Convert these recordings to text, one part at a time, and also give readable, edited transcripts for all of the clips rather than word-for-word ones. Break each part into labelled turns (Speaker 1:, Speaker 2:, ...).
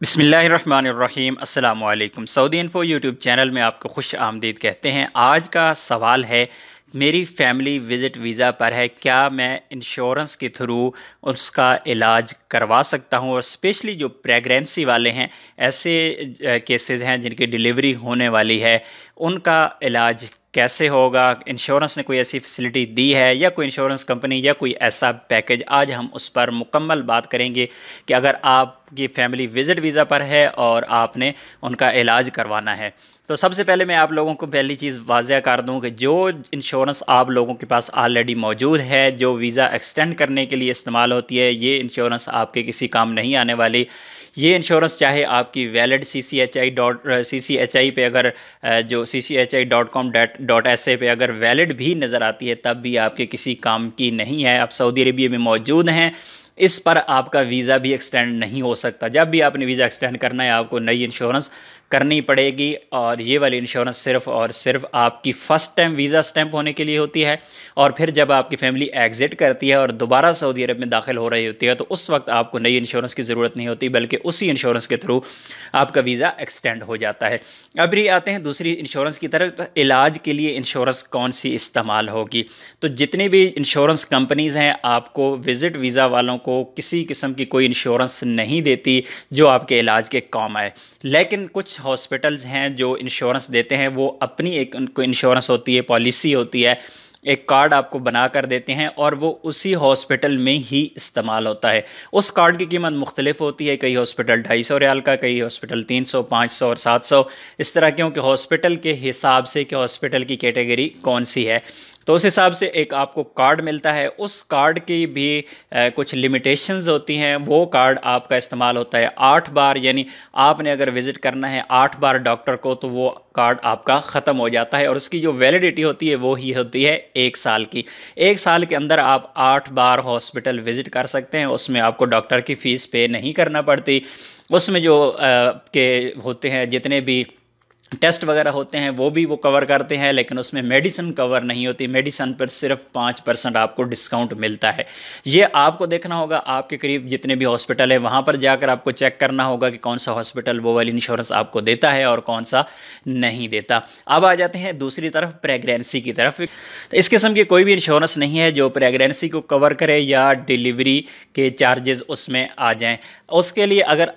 Speaker 1: बिस्मिल्लाहिर्रहमानिर्रहीम अस्सलाम वालेकुम। सऊदी इन्फो यूट्यूब चैनल में आपको खुश आमदीद कहते हैं। आज का सवाल है, मेरी फैमिली विज़िट वीज़ा पर है, क्या मैं इंश्योरेंस के थ्रू उसका इलाज करवा सकता हूँ? और स्पेशली जो प्रेगनेंसी वाले हैं, ऐसे केसेस हैं जिनकी डिलीवरी होने वाली है, उनका इलाज कैसे होगा? इंश्योरेंस ने कोई ऐसी फैसिलिटी दी है या कोई इंश्योरेंस कंपनी या कोई ऐसा पैकेज? आज हम उस पर मुकम्मल बात करेंगे कि अगर आपकी फैमिली विज़िट वीज़ा पर है और आपने उनका इलाज करवाना है। तो सबसे पहले मैं आप लोगों को पहली चीज़ वाज़ह कर दूं कि जो इंश्योरेंस आप लोगों के पास ऑलरेडी मौजूद है, जो वीज़ा एक्सटेंड करने के लिए इस्तेमाल होती है, ये इंश्योरेंस आपके किसी काम नहीं आने वाली। ये इंश्योरेंस चाहे आपकी वैलिड CCHI पे अगर जो CCHI.com.sa पे अगर वैलिड भी नज़र आती है, तब भी आपके किसी काम की नहीं है। आप सऊदी अरबिया में मौजूद हैं, इस पर आपका वीज़ा भी एक्सटेंड नहीं हो सकता। जब भी आपने वीज़ा एक्सटेंड करना है, आपको नई इंश्योरेंस करनी पड़ेगी। और ये वाली इंश्योरेंस सिर्फ़ और सिर्फ आपकी फ़र्स्ट टाइम वीज़ा स्टैंप होने के लिए होती है, और फिर जब आपकी फैमिली एग्ज़िट करती है और दोबारा सऊदी अरब में दाखिल हो रही होती है, तो उस वक्त आपको नई इंश्योरेंस की ज़रूरत नहीं होती, बल्कि उसी इंश्योरेंस के थ्रू आपका वीज़ा एक्सटेंड हो जाता है। अब ये आते हैं दूसरी इंश्योरेंस की तरफ। तो इलाज के लिए इंश्योरेंस कौन सी इस्तेमाल होगी? तो जितनी भी इंश्योरेंस कंपनीज़ हैं, आपको विज़िट वीज़ा वालों को किसी किस्म की कोई इंश्योरेंस नहीं देती जो आपके इलाज के काम आए। लेकिन कुछ हॉस्पिटल्स हैं जो इंश्योरेंस देते हैं, वो अपनी एक उनको इंश्योरेंस होती है, पॉलिसी होती है, एक कार्ड आपको बना कर देते हैं और वो उसी हॉस्पिटल में ही इस्तेमाल होता है। उस कार्ड की कीमत मुख्तलिफ होती है, कई हॉस्पिटल 250 रियाल का, कई हॉस्पिटल 300, 500 और 700 इस तरह, क्योंकि हॉस्पिटल के हिसाब से कि हॉस्पिटल की कैटेगरी कौन सी है, तो उस हिसाब से एक आपको कार्ड मिलता है। उस कार्ड की भी कुछ लिमिटेशंस होती हैं। वो कार्ड आपका इस्तेमाल होता है 8 बार, यानी आपने अगर विज़िट करना है 8 बार डॉक्टर को, तो वो कार्ड आपका ख़त्म हो जाता है। और उसकी जो वैलिडिटी होती है वो ही होती है 1 साल की। 1 साल के अंदर आप 8 बार हॉस्पिटल विज़िट कर सकते हैं। उसमें आपको डॉक्टर की फ़ीस पे नहीं करना पड़ती। उसमें जो के होते हैं, जितने भी टेस्ट वगैरह होते हैं, वो भी वो कवर करते हैं, लेकिन उसमें मेडिसिन कवर नहीं होती। मेडिसिन पर सिर्फ 5% आपको डिस्काउंट मिलता है। ये आपको देखना होगा, आपके करीब जितने भी हॉस्पिटल है वहाँ पर जाकर आपको चेक करना होगा कि कौन सा हॉस्पिटल वो वाली इंश्योरेंस आपको देता है और कौन सा नहीं देता। अब आ जाते हैं दूसरी तरफ, प्रेगनेंसी की तरफ। तो इस किस्म की कोई भी इंश्योरेंस नहीं है जो प्रेगनेंसी को कवर करे या डिलीवरी के चार्जेस उसमें आ जाएँ। उसके लिए अगर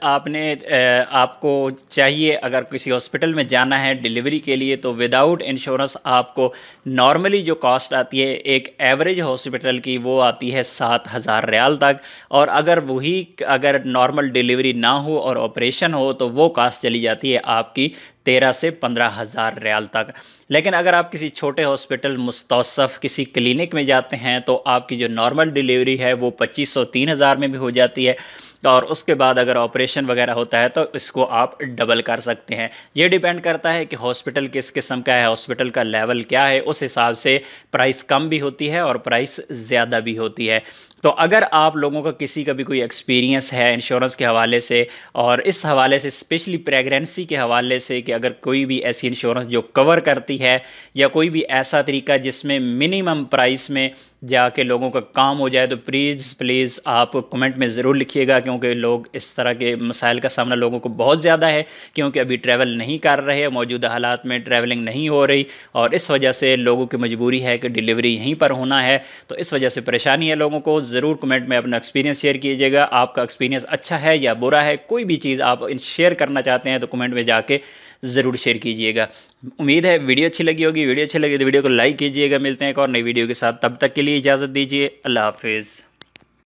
Speaker 1: आपको चाहिए, अगर किसी हॉस्पिटल में जाना है डिलीवरी के लिए, तो विदाउट इंश्योरेंस आपको नॉर्मली जो कॉस्ट आती है एक एवरेज हॉस्पिटल की, वो आती है 7,000 रियाल तक। और अगर नॉर्मल डिलीवरी ना हो और ऑपरेशन हो, तो वो कॉस्ट चली जाती है आपकी 13 से 15,000 रियाल तक। लेकिन अगर आप किसी छोटे हॉस्पिटल, मुस्तौसफ़ किसी क्लिनिक में जाते हैं, तो आपकी जो नॉर्मल डिलीवरी है वो 2,500-3,000 में भी हो जाती है। और उसके बाद अगर ऑपरेशन वगैरह होता है तो इसको आप डबल कर सकते हैं। ये डिपेंड करता है कि हॉस्पिटल किस किस्म का है, हॉस्पिटल का लेवल क्या है, उस हिसाब से प्राइस कम भी होती है और प्राइस ज़्यादा भी होती है। तो अगर आप लोगों का किसी का भी कोई एक्सपीरियंस है इंश्योरेंस के हवाले से, और इस हवाले से स्पेशली प्रेगनेंसी के हवाले से, कि अगर कोई भी ऐसी इंश्योरेंस जो कवर करती है, या कोई भी ऐसा तरीका जिसमें मिनिमम प्राइस में जाके लोगों का काम हो जाए, तो प्लीज़ आप कमेंट में ज़रूर लिखिएगा, क्योंकि लोग इस तरह के मसाइल का सामना लोगों को बहुत ज़्यादा है, क्योंकि अभी ट्रैवल नहीं कर रहे, मौजूदा हालात में ट्रैवलिंग नहीं हो रही, और इस वजह से लोगों की मजबूरी है कि डिलीवरी यहीं पर होना है। तो इस वजह से परेशानी है लोगों को। ज़रूर कमेंट में अपना एक्सपीरियंस शेयर कीजिएगा। आपका एक्सपीरियंस अच्छा है या बुरा है, कोई भी चीज़ आप शेयर करना चाहते हैं तो कमेंट में जाके ज़रूर शेयर कीजिएगा। उम्मीद है वीडियो अच्छी लगी होगी। वीडियो अच्छी लगी तो वीडियो को लाइक कीजिएगा। मिलते हैं एक और नई वीडियो के साथ, तब तक के लिए इजाज़त दीजिए। अल्लाह हाफिज़।